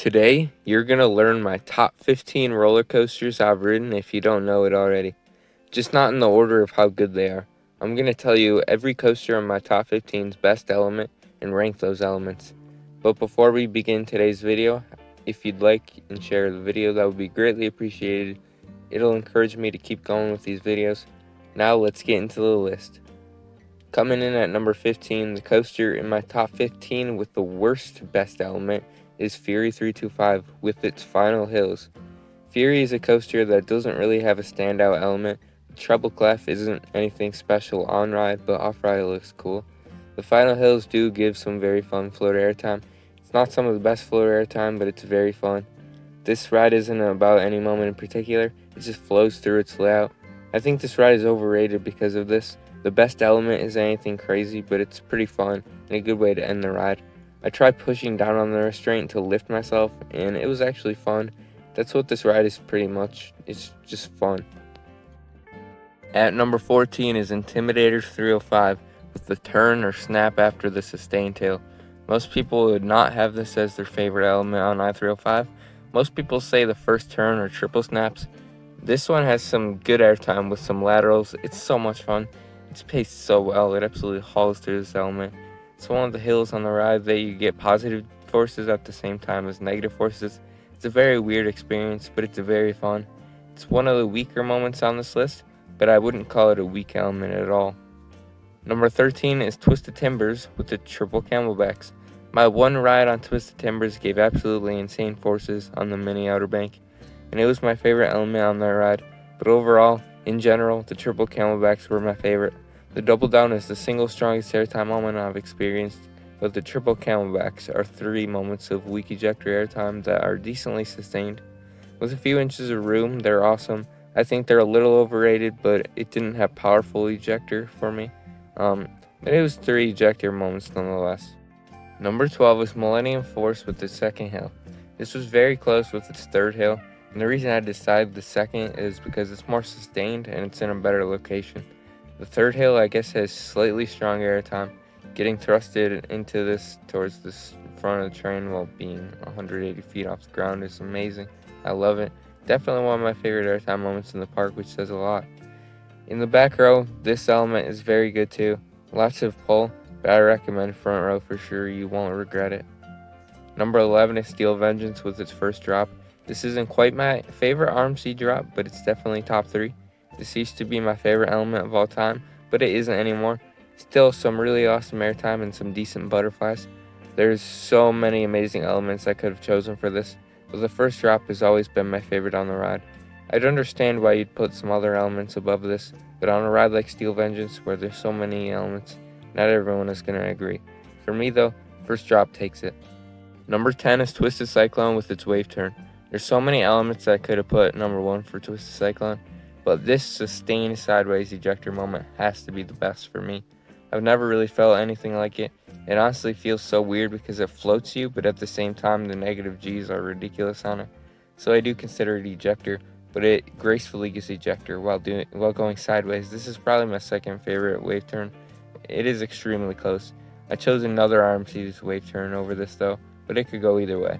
Today, you're going to learn my top 15 roller coasters I've ridden if you don't know it already. Just not in the order of how good they are. I'm going to tell you every coaster in my top 15's best element and rank those elements. But before we begin today's video, if you'd like and share the video, that would be greatly appreciated. It'll encourage me to keep going with these videos. Now let's get into the list. Coming in at number 15, the coaster in my top 15 with the worst best element is Fury 325 with its final hills. Fury is a coaster that doesn't really have a standout element. The treble clef isn't anything special on ride, but off ride it looks cool. The final hills do give some very fun float airtime. It's not some of the best float airtime, but it's very fun. This ride isn't about any moment in particular, it just flows through its layout. I think this ride is overrated because of this. The best element isn't anything crazy, but it's pretty fun and a good way to end the ride. I tried pushing down on the restraint to lift myself, and it was actually fun. That's what this ride is pretty much. It's just fun. At number 14 is Intimidator 305 with the turn or snap after the sustained tail. Most people would not have this as their favorite element on I-305. Most people say the first turn or triple snaps. This one has some good airtime with some laterals. It's so much fun. It's paced so well, it absolutely hauls through this element. It's one of the hills on the ride that you get positive forces at the same time as negative forces. It's a very weird experience, but it's very fun. It's one of the weaker moments on this list, but I wouldn't call it a weak element at all. Number 13 is Twisted Timbers with the triple camelbacks. My one ride on Twisted Timbers gave absolutely insane forces on the mini Outer Bank, and it was my favorite element on that ride, but overall, in general, the triple camelbacks were my favorite. The double down is the single strongest airtime moment I've experienced, but the triple camelbacks are 3 moments of weak ejector airtime that are decently sustained. With a few inches of room, they're awesome. I think they're a little overrated, but it didn't have powerful ejector for me. But it was 3 ejector moments nonetheless. Number 12 is Millennium Force with the second hill. This was very close with its third hill, and the reason I decided the second is because it's more sustained and it's in a better location. The third hill, I guess, has slightly stronger airtime. Getting thrusted into this towards the front of the train while being 180 feet off the ground is amazing. I love it. Definitely one of my favorite airtime moments in the park, which says a lot. In the back row, this element is very good too. Lots of pull, but I recommend front row for sure. You won't regret it. Number 11 is Steel Vengeance with its first drop. This isn't quite my favorite RMC drop, but it's definitely top 3. This used to be my favorite element of all time, but it isn't anymore. Still some really awesome airtime and some decent butterflies. There's so many amazing elements I could have chosen for this, but the first drop has always been my favorite on the ride. I'd understand why you'd put some other elements above this, but on a ride like Steel Vengeance where there's so many elements, not everyone is going to agree. For me though, first drop takes it. Number 10 is Twisted Cyclone with its wave turn. There's so many elements I could have put number 1 for Twisted Cyclone, but this sustained sideways ejector moment has to be the best for me. I've never really felt anything like it. It honestly feels so weird because it floats you, but at the same time the negative G's are ridiculous on it. So I do consider it ejector, but it gracefully gets ejector while going sideways. This is probably my second favorite wave turn. It is extremely close. I chose another RMC's wave turn over this though, but it could go either way.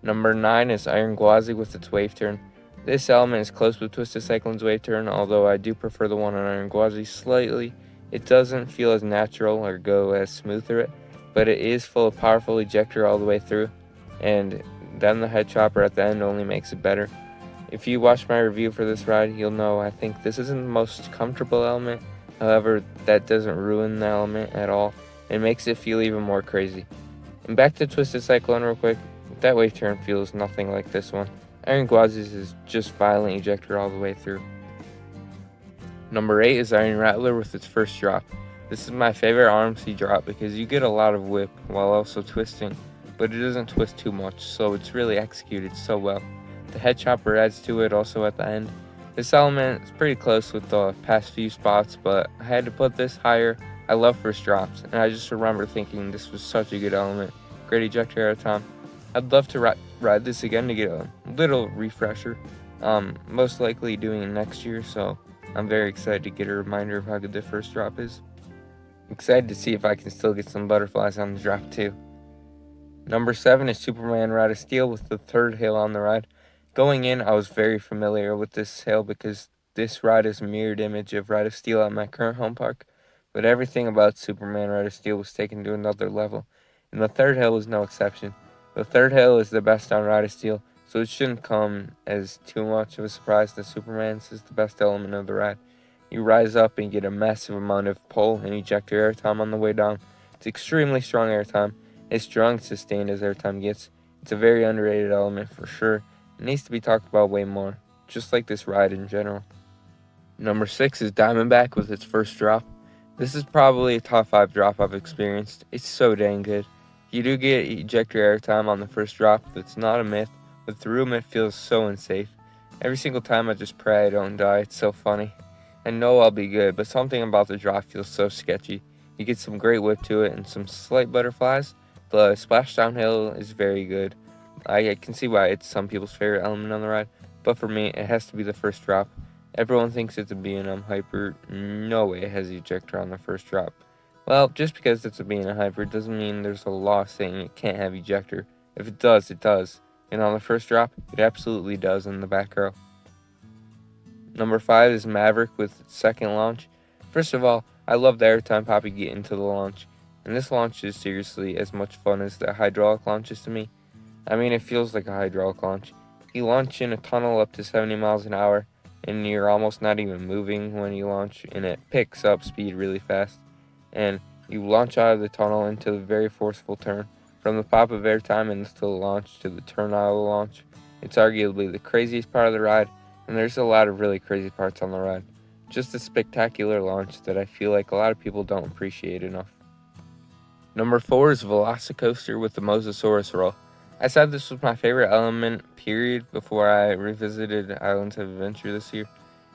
Number 9 is Iron Gwazi with its wave turn. This element is close with Twisted Cyclone's wave turn, although I do prefer the one on Iron Gwazi slightly. It doesn't feel as natural or go as smooth through it, but it is full of powerful ejector all the way through, and then the head chopper at the end only makes it better. If you watch my review for this ride, you'll know I think this isn't the most comfortable element. However, that doesn't ruin the element at all. It makes it feel even more crazy. And back to Twisted Cyclone real quick. That wave turn feels nothing like this one. Iron Gwazi's is just violent ejector all the way through. Number 8 is Iron Rattler with its first drop. This is my favorite RMC drop because you get a lot of whip while also twisting, but it doesn't twist too much, so it's really executed so well. The head chopper adds to it also at the end. This element is pretty close with the past few spots, but I had to put this higher. I love first drops, and I just remember thinking this was such a good element. Great ejector airtime. I'd love to ride this again to get a little refresher. Most likely doing it next year, so I'm very excited to get a reminder of how good the first drop is. Excited to see if I can still get some butterflies on the drop too. Number 7 is Superman Ride of Steel with the third hail on the ride. Going in, I was very familiar with this hail because this ride is a mirrored image of Ride of Steel at my current home park, but everything about Superman Ride of Steel was taken to another level, and the third hail was no exception. The third hail is the best on Ride of Steel, so it shouldn't come as too much of a surprise that Superman's is the best element of the ride. You rise up and get a massive amount of pull and ejector airtime on the way down. It's extremely strong airtime. It's strong and sustained as airtime gets. It's a very underrated element for sure. It needs to be talked about way more, just like this ride in general. Number 6 is Diamondback with its first drop. This is probably a top 5 drop I've experienced. It's so dang good. You do get ejector airtime on the first drop, that's not a myth, but through them it feels so unsafe. Every single time I just pray I don't die, it's so funny. I know I'll be good, but something about the drop feels so sketchy. You get some great whip to it and some slight butterflies. The splash downhill is very good. I can see why it's some people's favorite element on the ride, but for me, it has to be the first drop. Everyone thinks it's a B&M Hyper. No way it has ejector on the first drop. Well, just because it's a B&M Hyper doesn't mean there's a law saying it can't have ejector. If it does, it does. And on the first drop, it absolutely does in the back row. Number 5 is Maverick with its second launch. First of all, I love the airtime pop you get into the launch, and this launch is seriously as much fun as the hydraulic launches to me. I mean, it feels like a hydraulic launch. You launch in a tunnel up to 70 miles an hour, and you're almost not even moving when you launch, and it picks up speed really fast. And you launch out of the tunnel into a very forceful turn. From the pop of airtime into the launch to the turn out of the launch, it's arguably the craziest part of the ride, and there's a lot of really crazy parts on the ride. Just a spectacular launch that I feel like a lot of people don't appreciate enough. Number 4 is Velocicoaster with the Mosasaurus roll. I said this was my favorite element, period, before I revisited Islands of Adventure this year,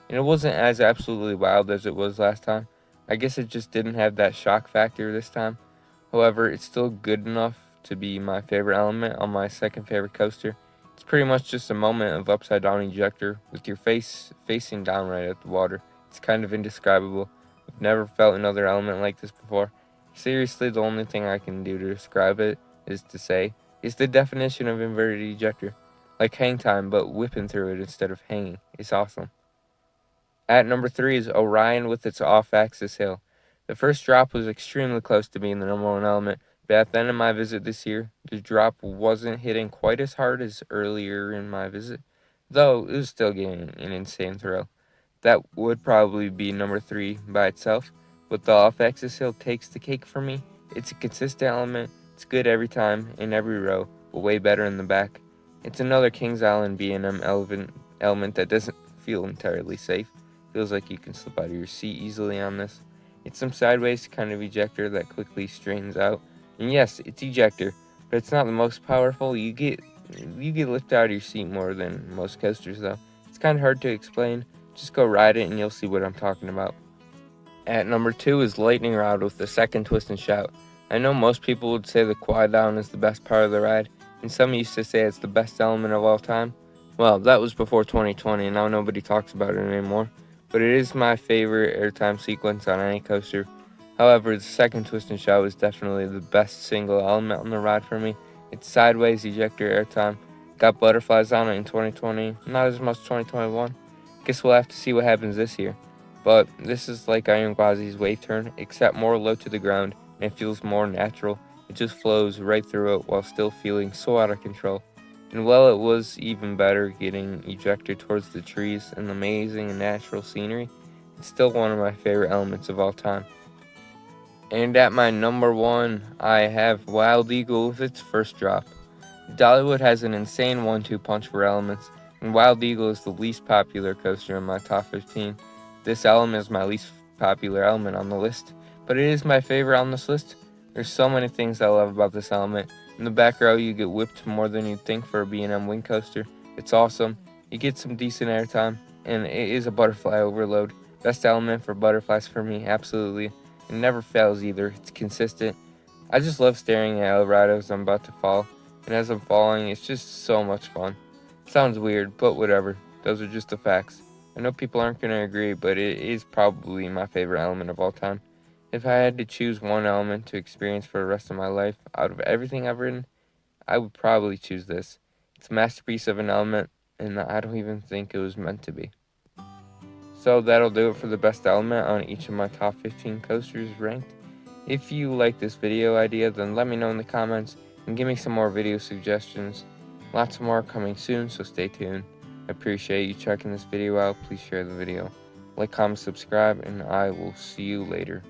and it wasn't as absolutely wild as it was last time. I guess it just didn't have that shock factor this time. However, it's still good enough to be my favorite element on my second favorite coaster. It's pretty much just a moment of upside down ejector with your face facing down right at the water. It's kind of indescribable. I've never felt another element like this before. Seriously, the only thing I can do to describe it is to say it's the definition of inverted ejector. Like hang time, but whipping through it instead of hanging. It's awesome. At number 3 is Orion with its off-axis hill. The first drop was extremely close to being the number 1 element, but at the end of my visit this year, the drop wasn't hitting quite as hard as earlier in my visit, though it was still getting an insane thrill. That would probably be number 3 by itself, but the off-axis hill takes the cake for me. It's a consistent element, it's good every time, in every row, but way better in the back. It's another Kings Island B&M element that doesn't feel entirely safe. Feels like you can slip out of your seat easily on this. It's some sideways kind of ejector that quickly straightens out. And yes, it's ejector, but it's not the most powerful. You get lifted out of your seat more than most coasters though. It's kind of hard to explain. Just go ride it and you'll see what I'm talking about. At number 2 is Lightning Rod with the second twist and shout. I know most people would say the quad down is the best part of the ride, and some used to say it's the best element of all time. Well, that was before 2020, and now nobody talks about it anymore. But it is my favorite airtime sequence on any coaster. However, the second twist and shout is definitely the best single element on the ride for me. It's sideways ejector airtime. Got butterflies on it in 2020, not as much 2021. Guess we'll have to see what happens this year. But this is like Iron Gwazi's wave turn, except more low to the ground, and it feels more natural. It just flows right through it while still feeling so out of control. And while it was even better getting ejected towards the trees and the amazing and natural scenery, it's still one of my favorite elements of all time. And at my number 1, I have Wild Eagle with its first drop. Dollywood has an insane 1-2 punch for elements, and Wild Eagle is the least popular coaster in my top 15. This element is my least popular element on the list, but it is my favorite on this list. There's so many things I love about this element. In the back row, you get whipped more than you'd think for a B&M wing coaster. It's awesome. You get some decent airtime, and it is a butterfly overload. Best element for butterflies for me, absolutely. It never fails either. It's consistent. I just love staring at El Dorado as I'm about to fall, and as I'm falling, it's just so much fun. Sounds weird, but whatever. Those are just the facts. I know people aren't going to agree, but it is probably my favorite element of all time. If I had to choose one element to experience for the rest of my life out of everything I've ridden, I would probably choose this. It's a masterpiece of an element, and I don't even think it was meant to be. So that'll do it for the best element on each of my top 15 coasters ranked. If you like this video idea, then let me know in the comments and give me some more video suggestions. Lots more coming soon, so stay tuned. I appreciate you checking this video out. Please share the video. Like, comment, subscribe, and I will see you later.